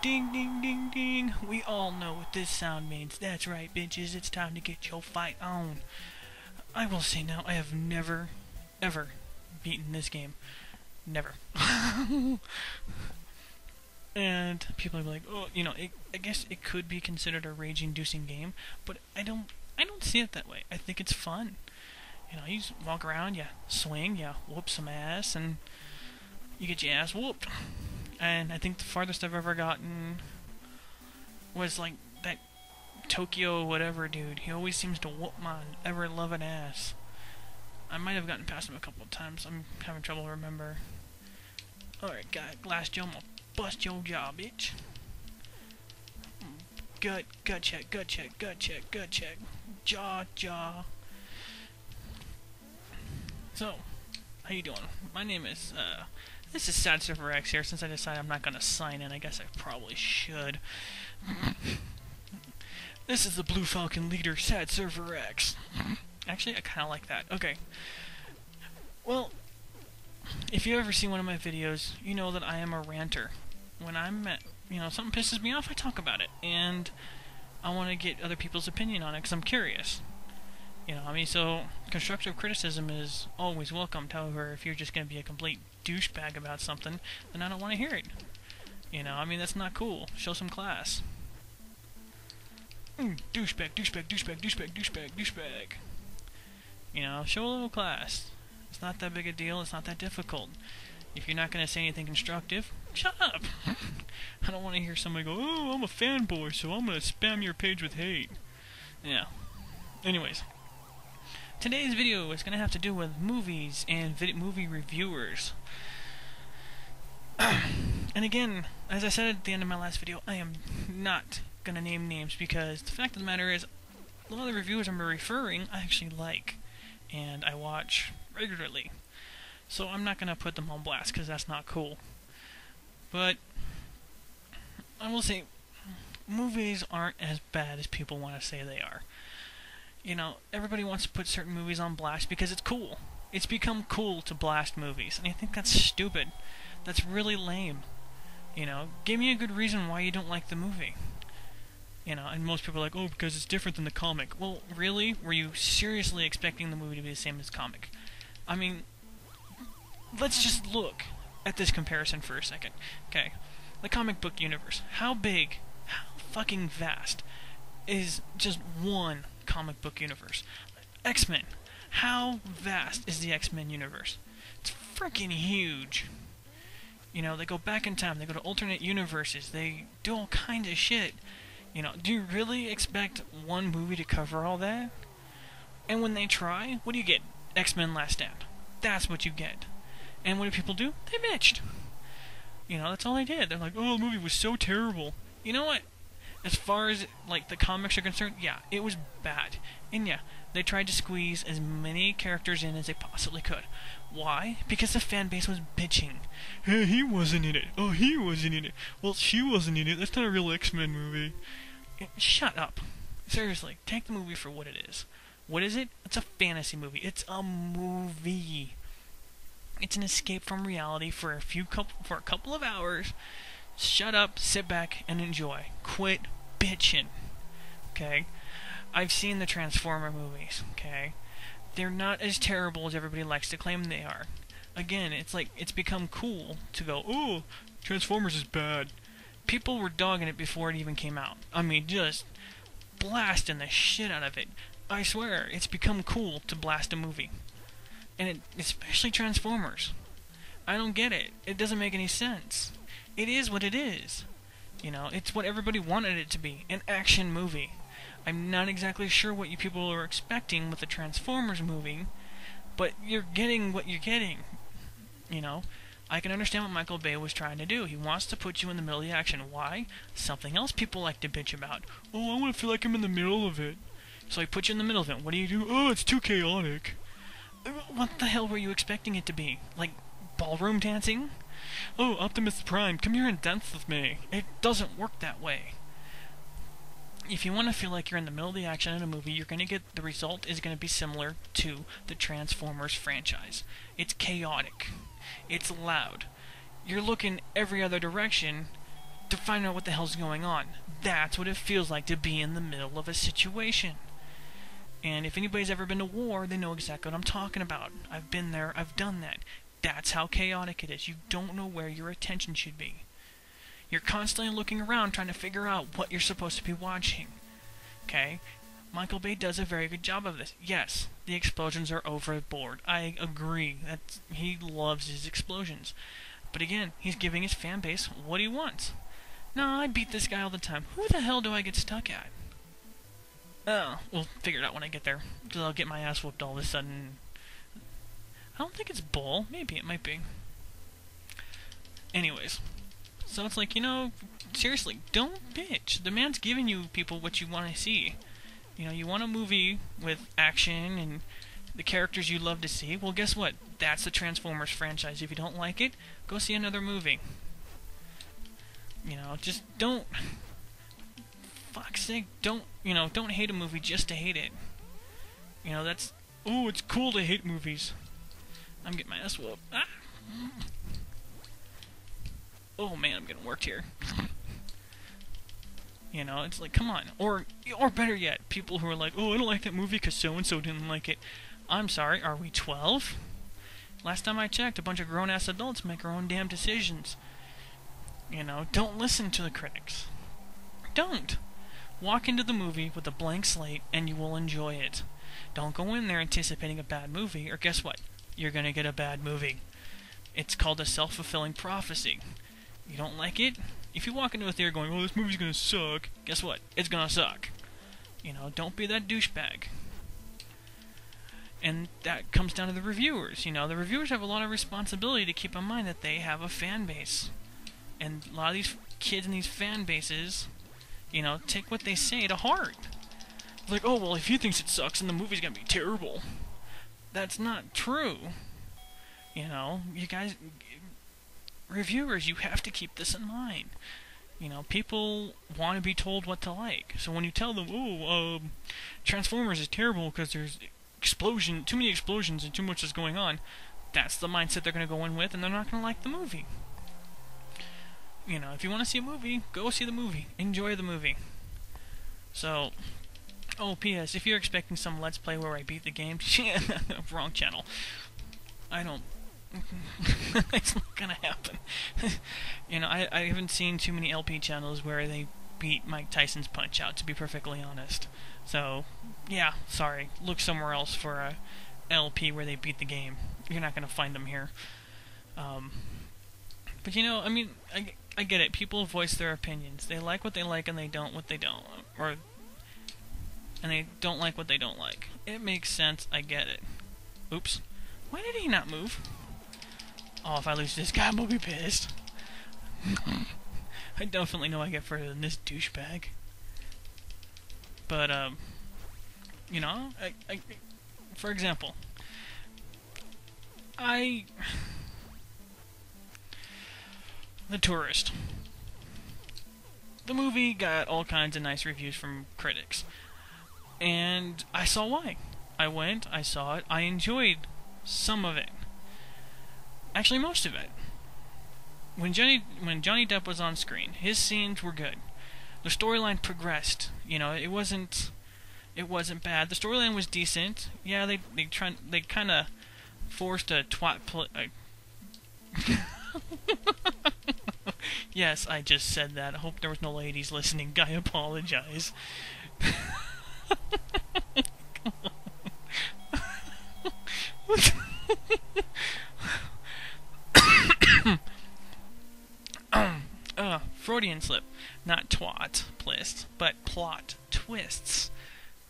Ding, ding, ding, ding. We all know what this sound means. That's right, bitches. It's time to get your fight on. I will say now, I have never, ever beaten this game. Never. And people are like, oh, you know, I guess it could be considered a rage-inducing game, but I don't see it that way. I think it's fun. You know, you just walk around, you swing, you whoop some ass, and you get your ass whooped. And I think the farthest I've ever gotten was like that Tokyo whatever dude. He always seems to whoop my ever-loving ass. I might have gotten past him a couple of times. I'm having trouble to remember. Alright, guy, Glass Joe, I'm gonna bust your jaw, bitch. Gut check, gut check, gut check, gut check. Jaw. So, how you doing? My name is, this is Sad Surfer X here. Since I decided I'm not gonna sign in, I guess I probably should. This is the Blue Falcon leader, Sad Surfer X. Actually, I kinda like that. Okay. Well, if you ever seen one of my videos, you know that I am a ranter. When I'm at, you know, something pisses me off, I talk about it. And I want to get other people's opinion on it, because I'm curious. You know, I mean, so constructive criticism is always welcomed. However, if you're just going to be a complete douchebag about something, then I don't want to hear it. You know, I mean, that's not cool. Show some class. Douchebag. You know, show a little class. It's not that big a deal. It's not that difficult. If you're not going to say anything constructive, shut up. I don't want to hear somebody go, oh, I'm a fanboy, so I'm going to spam your page with hate. Yeah. Anyways. Today's video is going to have to do with movies and movie reviewers. And again, as I said at the end of my last video, I am not going to name names because the fact of the matter is, a lot of the reviewers I'm referring I actually like. And I watch regularly. So I'm not going to put them on blast because that's not cool. But I will say, movies aren't as bad as people want to say they are. You know, everybody wants to put certain movies on blast because it's cool. It's become cool to blast movies, and I think that's stupid. That's really lame. You know, give me a good reason why you don't like the movie. You know, and most people are like, oh, because it's different than the comic. Well, really? Were you seriously expecting the movie to be the same as the comic? I mean, let's just look at this comparison for a second. Okay, the comic book universe. How big, how fucking vast is just one comic book universe? X-Men. How vast is the X-Men universe? It's freaking huge. You know, they go back in time, they go to alternate universes, they do all kinds of shit. You know, do you really expect one movie to cover all that? And when they try, what do you get? X-Men Last Stand. That's what you get. And what did people do? They bitched. You know, that's all they did. They're like, oh, the movie was so terrible. You know what? As far as, like, the comics are concerned, yeah, it was bad. And yeah, they tried to squeeze as many characters in as they possibly could. Why? Because the fan base was bitching. Hey, he wasn't in it. Oh, he wasn't in it. Well, she wasn't in it. That's not a real X-Men movie. Shut up. Seriously, take the movie for what it is. What is it? It's a fantasy movie. It's a movie. It's an escape from reality for a couple of hours. Shut up, sit back, and enjoy. Quit bitching. Okay? I've seen the Transformer movies, okay? They're not as terrible as everybody likes to claim they are. Again, it's like, it's become cool to go, oh, Transformers is bad. People were dogging it before it even came out. I mean, just blasting the shit out of it. I swear, it's become cool to blast a movie. And especially Transformers. I don't get it. It doesn't make any sense. It is what it is. You know, it's what everybody wanted it to be. An action movie. I'm not exactly sure what you people are expecting with the Transformers movie, but you're getting what you're getting. You know? I can understand what Michael Bay was trying to do. He wants to put you in the middle of the action. Why? Something else people like to bitch about. Oh, I want to feel like I'm in the middle of it. So he puts you in the middle of it. What do? Oh, it's too chaotic. What the hell were you expecting it to be? Like, ballroom dancing? Oh, Optimus Prime, come here and dance with me. It doesn't work that way. If you want to feel like you're in the middle of the action in a movie, you're going to get, the result is going to be similar to the Transformers franchise. It's chaotic. It's loud. You're looking every other direction to find out what the hell's going on. That's what it feels like to be in the middle of a situation. And if anybody's ever been to war, they know exactly what I'm talking about. I've been there, I've done that. That's how chaotic it is. You don't know where your attention should be. You're constantly looking around trying to figure out what you're supposed to be watching. Okay? Michael Bay does a very good job of this. Yes, the explosions are overboard. I agree. He loves his explosions. But again, he's giving his fan base what he wants. No, I beat this guy all the time. Who the hell do I get stuck at? Oh, we'll figure it out when I get there. Because I'll get my ass whooped all of a sudden. I don't think it's Bull. Maybe it might be. Anyways. So it's like, seriously, don't bitch. The man's giving you people what you want to see. You want a movie with action and the characters you love to see. Well, guess what? That's the Transformers franchise. If you don't like it, go see another movie. Just don't... Fuck's sake, don't hate a movie just to hate it. That's... Oh, it's cool to hate movies. I'm getting my ass whooped. Ah! Oh man, I'm getting worked here. It's like, come on. Or better yet, people who are like, oh, I don't like that movie because so-and-so didn't like it. I'm sorry, are we 12? Last time I checked, a bunch of grown-ass adults make their own damn decisions. Don't listen to the critics. Don't. Walk into the movie with a blank slate and you will enjoy it. Don't go in there anticipating a bad movie, or guess what? You're gonna get a bad movie. It's called a self-fulfilling prophecy. You don't like it? If you walk into a theater going, oh, this movie's gonna suck, guess what? It's gonna suck. Don't be that douchebag. And that comes down to the reviewers. The reviewers have a lot of responsibility to keep in mind that they have a fan base. And a lot of these kids in these fan bases, take what they say to heart. Like, oh, well, if he thinks it sucks, then the movie's gonna be terrible. That's not true. You guys... Reviewers, you have to keep this in mind. People want to be told what to like. So when you tell them, oh, Transformers is terrible because there's too many explosions and too much is going on, that's the mindset they're going to go in with, and they're not going to like the movie. If you want to see a movie, go see the movie. Enjoy the movie. So, oh, P.S., if you're expecting some Let's Play where I beat the game, wrong channel. I don't... It's not gonna happen. I haven't seen too many LP channels where they beat Mike Tyson's Punch-Out, to be perfectly honest. So, yeah, sorry. Look somewhere else for a LP where they beat the game. You're not gonna find them here. But I get it. People voice their opinions. They like what they like and they don't what they don't. And they don't like what they don't like. It makes sense. I get it. Oops. Why did he not move? Oh, if I lose this guy, I'm gonna be pissed. I definitely know I get further than this douchebag. But, for example, The Tourist. The movie got all kinds of nice reviews from critics. And I saw why. I went, I saw it, I enjoyed some of it. Actually, most of it. When Johnny Depp was on screen, his scenes were good. The storyline progressed. It wasn't bad. The storyline was decent. Yeah, they kind of forced a twat Yes, I just said that. I hope there was no ladies listening. I apologize. Freudian slip. Not twat twist, but plot twists.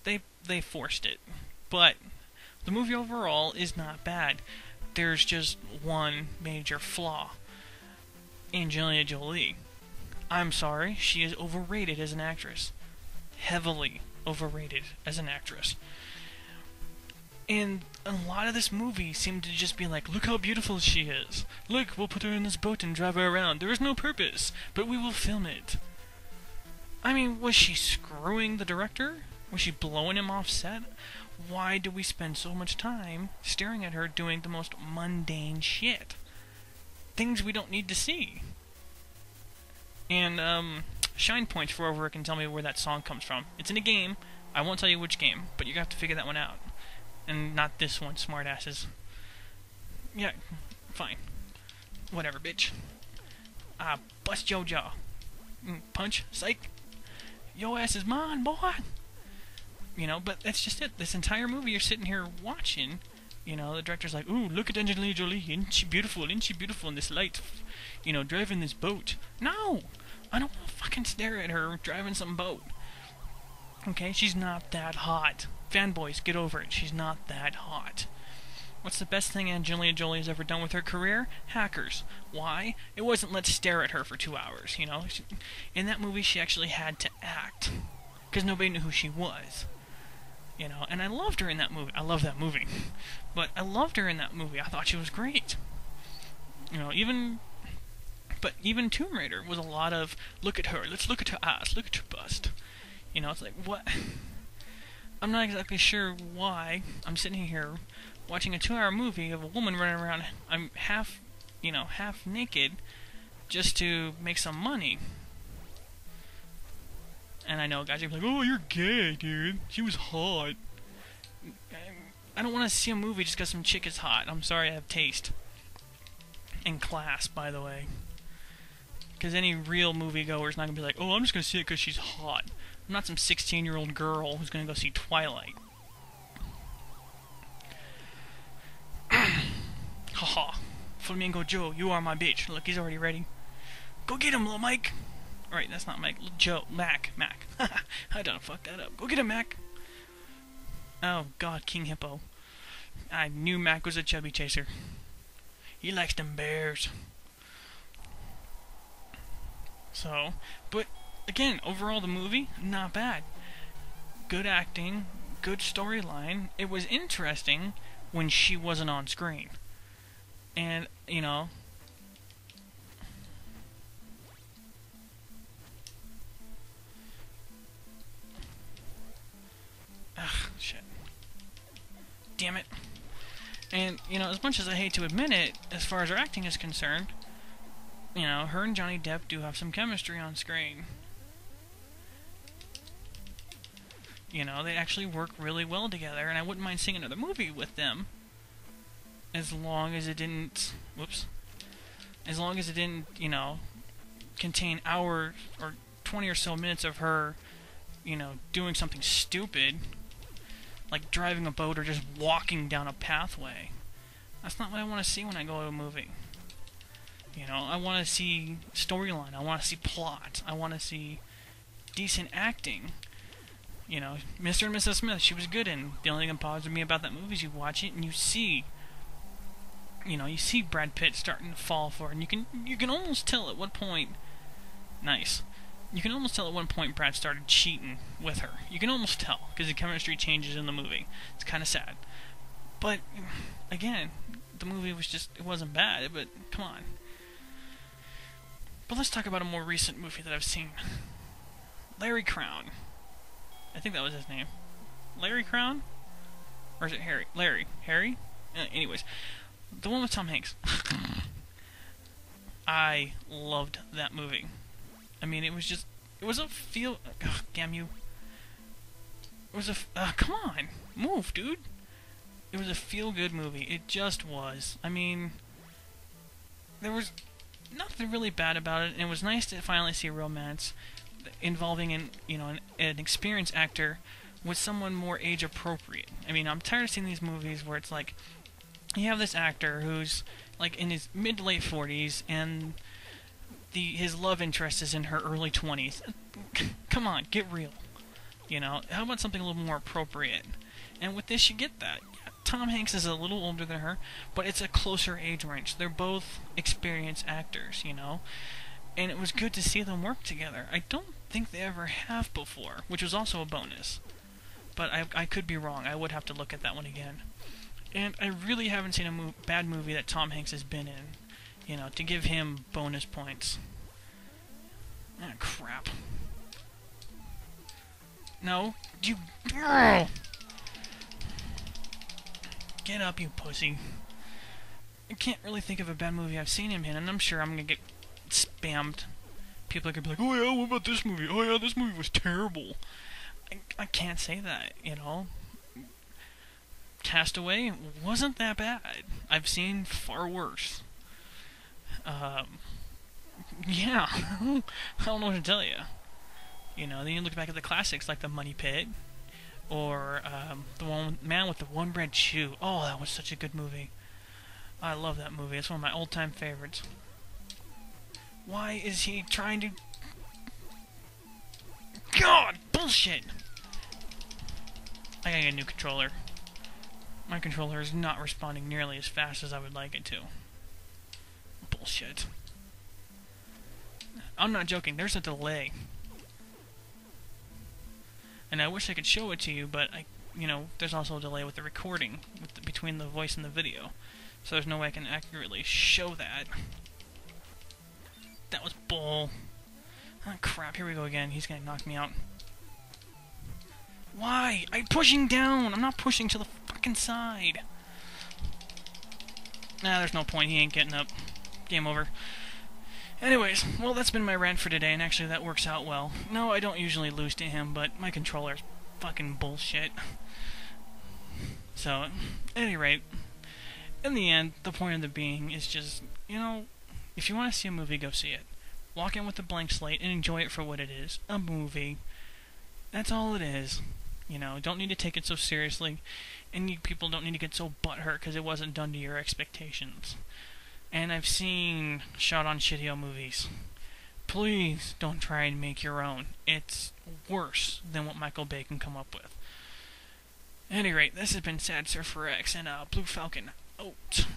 They forced it. But the movie overall is not bad. There's just one major flaw. Angelina Jolie. I'm sorry, she is overrated as an actress. Heavily overrated as an actress. And a lot of this movie seemed to just be like, look how beautiful she is. Look, we'll put her in this boat and drive her around. There is no purpose, but we will film it. I mean, was she screwing the director? Was she blowing him off set? Why do we spend so much time staring at her doing the most mundane shit? Things we don't need to see. And Shine Points for whoever can tell me where that song comes from. It's in a game. I won't tell you which game, but you have to figure that one out. And not this one, smartasses. Yeah, fine. Whatever, bitch. Bust your jaw. Punch, psych. Your ass is mine, boy. You know, but that's just it. This entire movie you're sitting here watching, you know, the director's like, ooh, look at Angelina Jolie. Isn't she beautiful in this light, you know, driving this boat. No! I don't want to fucking stare at her driving some boat. Okay, she's not that hot. Fanboys, get over it. She's not that hot. What's the best thing Angelina Jolie has ever done with her career? Hackers. Why? It wasn't let's stare at her for 2 hours, you know? In that movie, she actually had to act. Because nobody knew who she was. You know, and I loved her in that movie. I love that movie. But I loved her in that movie. I thought she was great. You know, even Tomb Raider was a lot of, look at her, let's look at her ass, look at her bust. You know, it's like, what? I'm not exactly sure why I'm sitting here watching a 2-hour movie of a woman running around, I'm half naked, just to make some money. And I know guys are like, oh, you're gay, dude. She was hot. I don't want to see a movie just because some chick is hot. I'm sorry, I have taste. And class, by the way. Because any real moviegoer is not going to be like, oh, I'm just going to see it because she's hot. I'm not some 16-year-old girl who's going to go see Twilight. Haha. Flamingo Joe, you are my bitch. Look, he's already ready. Go get him, little Mike. Alright, that's not Mike. Joe. Mac. I done fucked that up. Go get him, Mac. Oh, God, King Hippo. I knew Mac was a chubby chaser. He likes them bears. So, but, again, overall the movie, not bad. Good acting, good storyline. It was interesting when she wasn't on screen. And, you know... Ugh, shit. Damn it. And, you know, as much as I hate to admit it, as far as her acting is concerned, you know, her and Johnny Depp do have some chemistry on screen. You know, they actually work really well together, and I wouldn't mind seeing another movie with them. As long as it didn't... Whoops. As long as it didn't, you know, contain hours or 20 or so minutes of her, you know, doing something stupid. Like driving a boat or just walking down a pathway. That's not what I want to see when I go to a movie. You know, I want to see storyline. I want to see plot. I want to see decent acting. You know, Mr. and Mrs. Smith, she was good in. The only thing that bothers me about that movie is you watch it and you see, you know, you see Brad Pitt starting to fall for it. And you can almost tell at what point... Nice. You can almost tell at one point Brad started cheating with her. You can almost tell, because the chemistry changes in the movie. It's kind of sad. But, again, the movie was just, it wasn't bad, but come on. But let's talk about a more recent movie that I've seen. Larry Crown. I think that was his name. Larry Crown? Or is it Harry? Larry. Harry? Anyways. The one with Tom Hanks. I loved that movie. I mean, it was just... It was a feel... Ugh, damn you. It was a... come on! Move, dude! It was a feel-good movie. It just was. I mean... There was nothing really bad about it, and it was nice to finally see romance involving an experienced actor with someone more age-appropriate. I mean, I'm tired of seeing these movies where it's like... You have this actor who's, like, in his mid to late 40s, and... his love interest is in her early 20s. Come on, get real. You know, how about something a little more appropriate? And with this, you get that. Tom Hanks is a little older than her, but it's a closer age range. They're both experienced actors, you know? And it was good to see them work together. I don't think they ever have before, which was also a bonus. But I could be wrong. I would have to look at that one again. And I really haven't seen a bad movie that Tom Hanks has been in. You know, to give him bonus points. Ah, crap. No, you... Get up, you pussy. I can't really think of a bad movie I've seen him in, and I'm sure I'm gonna get spammed. people are gonna be like, oh yeah, what about this movie? Oh yeah, this movie was terrible. I can't say that, you know. Castaway wasn't that bad. I've seen far worse. Yeah, I don't know what to tell you. You know, then you look back at the classics like The Money Pit, or the one Man with the One Red Shoe. Oh, that was such a good movie. I love that movie. It's one of my all-time favorites. Why is he trying to... God, bullshit! I gotta get a new controller. My controller is not responding nearly as fast as I would like it to. Bullshit. I'm not joking, there's a delay. And I wish I could show it to you, but there's also a delay with the recording between the voice and the video. So there's no way I can accurately show that. That was bull. Oh crap, here we go again. He's gonna knock me out. Why? I'm pushing down! I'm not pushing to the fucking side! Nah, there's no point. He ain't getting up. Game over. Anyways, well, that's been my rant for today, and actually that works out well. No, I don't usually lose to him, but my controller's fucking bullshit. So, at any rate, in the end, the point of the being is just, if you want to see a movie, go see it. Walk in with a blank slate and enjoy it for what it is. A movie. That's all it is. Don't need to take it so seriously, and you people don't need to get so butthurt because it wasn't done to your expectations. And I've seen shot-on shitio movies. Please don't try and make your own. It's worse than what Michael Bay can come up with. At any rate, this has been Sad Surfer X and Blue Falcon out.